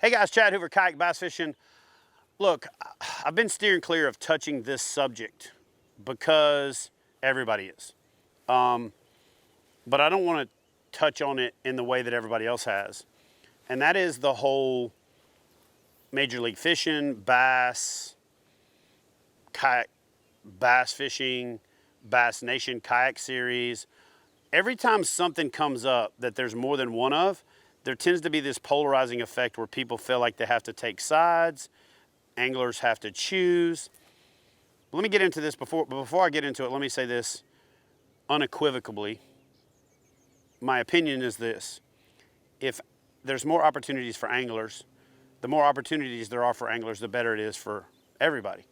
Hey guys, Chad Hoover, kayak bass fishing. Look, I've been steering clear of touching this subject because everybody is. But I don't want to touch on it in the way that everybody else has. And that is the whole Major League Fishing, bass, kayak, bass fishing, Bass Nation kayak series. Every time something comes up that there's more than one of, there tends to be this polarizing effect where people feel like they have to take sides, anglers have to choose. Let me get into this before I get into it, let me say this unequivocally. My opinion is this: if there's more opportunities for anglers, the more opportunities there are for anglers, the better it is for everybody.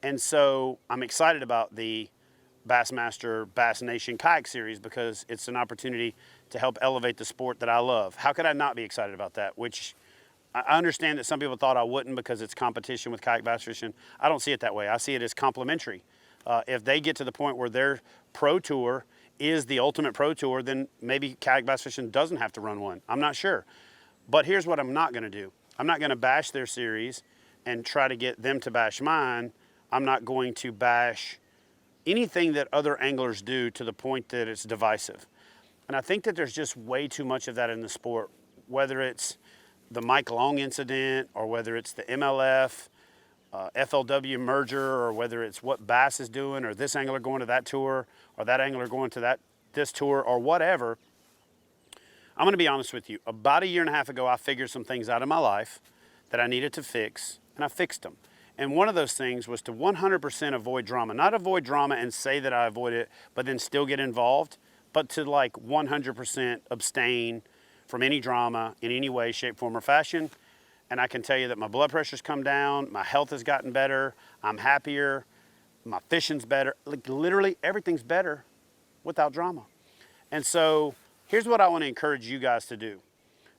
And so I'm excited about the Bassmaster Bass Nation kayak series because it's an opportunity to help elevate the sport that I love. How could I not be excited about that? Which I understand that some people thought I wouldn't because it's competition with kayak bass fishing. I don't see it that way. I see it as complementary. If they get to the point where their pro tour is the ultimate pro tour, then maybe kayak bass fishing doesn't have to run one. I'm not sure. But here's what I'm not going to do. I'm not going to bash their series and try to get them to bash mine. I'm not going to bash anything that other anglers do to the point that it's divisive. And I think that there's just way too much of that in the sport, whether it's the Mike Long incident or whether it's the MLF, FLW merger, or whether it's what Bass is doing or this angler going to that tour or that angler going to this tour or whatever. I'm going to be honest with you. About a year and a half ago, I figured some things out in my life that I needed to fix, and I fixed them. And one of those things was to 100% avoid drama. Not avoid drama and say that I avoid it, but then still get involved, but to like 100% abstain from any drama in any way, shape, form, or fashion. And I can tell you that my blood pressure's come down, my health has gotten better, I'm happier, my fishing's better. Like literally everything's better without drama. And so here's what I want to encourage you guys to do.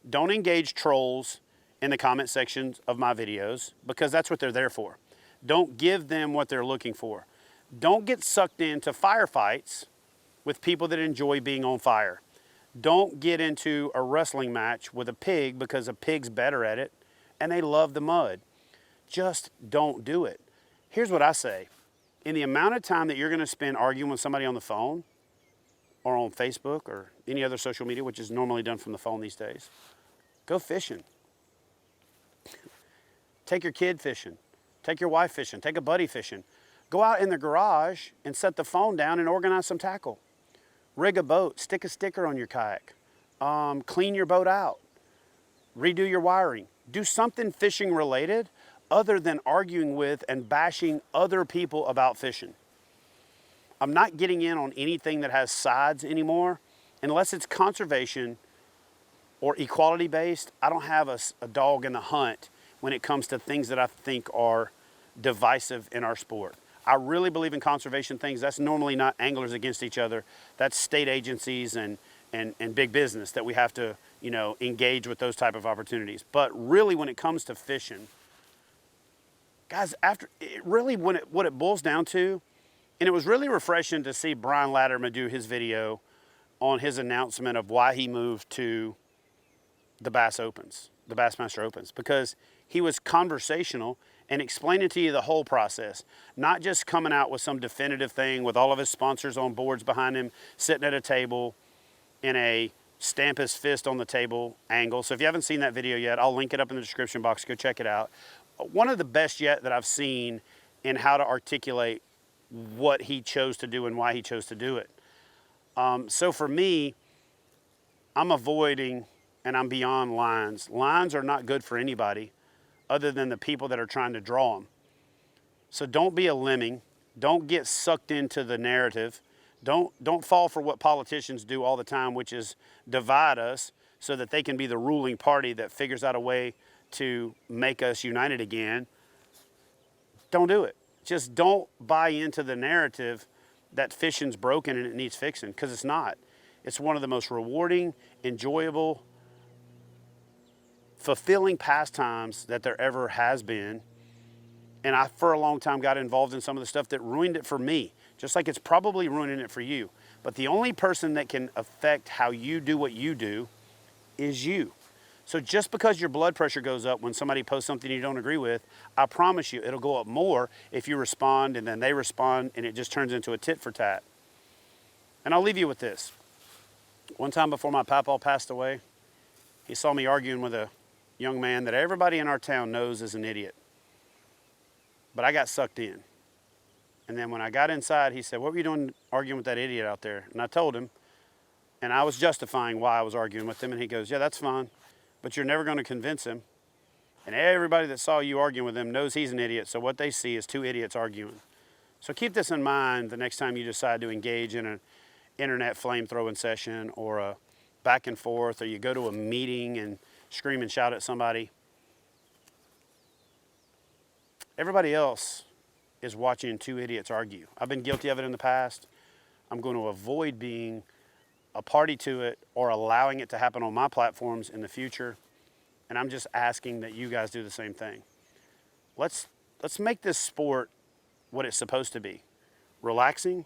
Don't engage trolls in the comment sections of my videos because that's what they're there for. Don't give them what they're looking for. Don't get sucked into firefights with people that enjoy being on fire. Don't get into a wrestling match with a pig because a pig's better at it and they love the mud. Just don't do it. Here's what I say. In the amount of time that you're going to spend arguing with somebody on the phone or on Facebook or any other social media, which is normally done from the phone these days, go fishing. Take your kid fishing. Take your wife fishing. Take a buddy fishing. Go out in the garage and set the phone down and organize some tackle. Rig a boat. Stick a sticker on your kayak. Clean your boat out. Redo your wiring. Do something fishing related other than arguing with and bashing other people about fishing. I'm not getting in on anything that has sides anymore. Unless it's conservation or equality based, I don't have a dog in the hunt when it comes to things that I think are divisive in our sport. I really believe in conservation things. That's normally not anglers against each other. That's state agencies and big business that we have to, engage with those type of opportunities. But really when it comes to fishing, guys, what it boils down to, and it was really refreshing to see Brian Latterman do his video on his announcement of why he moved to the Bass Opens, the Bassmaster Opens, because he was conversational and explaining to you the whole process, not just coming out with some definitive thing with all of his sponsors on boards behind him, sitting at a table in a stamp his fist on the table angle. So if you haven't seen that video yet, I'll link it up in the description box. Go check it out. One of the best yet that I've seen in how to articulate what he chose to do and why he chose to do it. So for me, I'm avoiding and I'm beyond lines. Lines are not good for anybody other than the people that are trying to draw them. So don't be a lemming. Don't get sucked into the narrative. Don't fall for what politicians do all the time, which is divide us so that they can be the ruling party that figures out a way to make us united again. Don't do it. Just don't buy into the narrative that fishing's broken and it needs fixing, because it's not. It's one of the most rewarding, enjoyable, fulfilling pastimes that there ever has been. And I, for a long time, got involved in some of the stuff that ruined it for me, just like it's probably ruining it for you. But the only person that can affect how you do what you do is you. So just because your blood pressure goes up when somebody posts something you don't agree with, I promise you it'll go up more if you respond and then they respond and it just turns into a tit for tat. And I'll leave you with this. One time before my papa passed away, he saw me arguing with a young man that everybody in our town knows is an idiot. But I got sucked in. And then when I got inside, he said, "What were you doing arguing with that idiot out there?" And I told him, and I was justifying why I was arguing with him. And he goes, "Yeah, that's fine, but you're never going to convince him. And everybody that saw you arguing with him knows he's an idiot, so what they see is two idiots arguing." So keep this in mind the next time you decide to engage in an internet flame-throwing session or a back and forth, or you go to a meeting and scream and shout at somebody. Everybody else is watching two idiots argue. I've been guilty of it in the past. I'm going to avoid being a party to it or allowing it to happen on my platforms in the future. And I'm just asking that you guys do the same thing. Let's make this sport what it's supposed to be. Relaxing,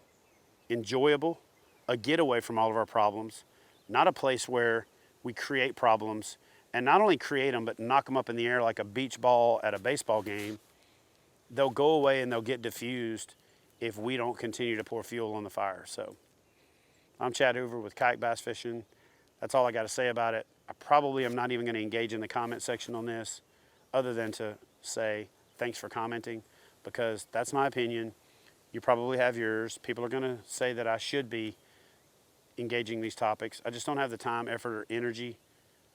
enjoyable, a getaway from all of our problems, not a place where we create problems and not only create them, but knock them up in the air like a beach ball at a baseball game. They'll go away and they'll get diffused if we don't continue to pour fuel on the fire. So I'm Chad Hoover with Kayak Bass Fishing. That's all I got to say about it. I probably am not even going to engage in the comment section on this other than to say thanks for commenting, because that's my opinion. You probably have yours. People are going to say that I should be engaging these topics. I just don't have the time, effort, or energy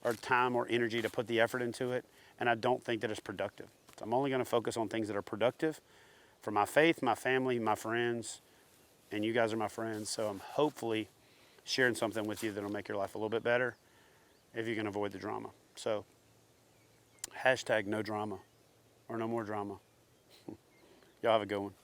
to put the effort into it, and I don't think that it's productive. So I'm only going to focus on things that are productive for my faith, my family, my friends, and you guys are my friends. So I'm hopefully sharing something with you that'll make your life a little bit better if you can avoid the drama. So #no drama or no more drama. Y'all have a good one.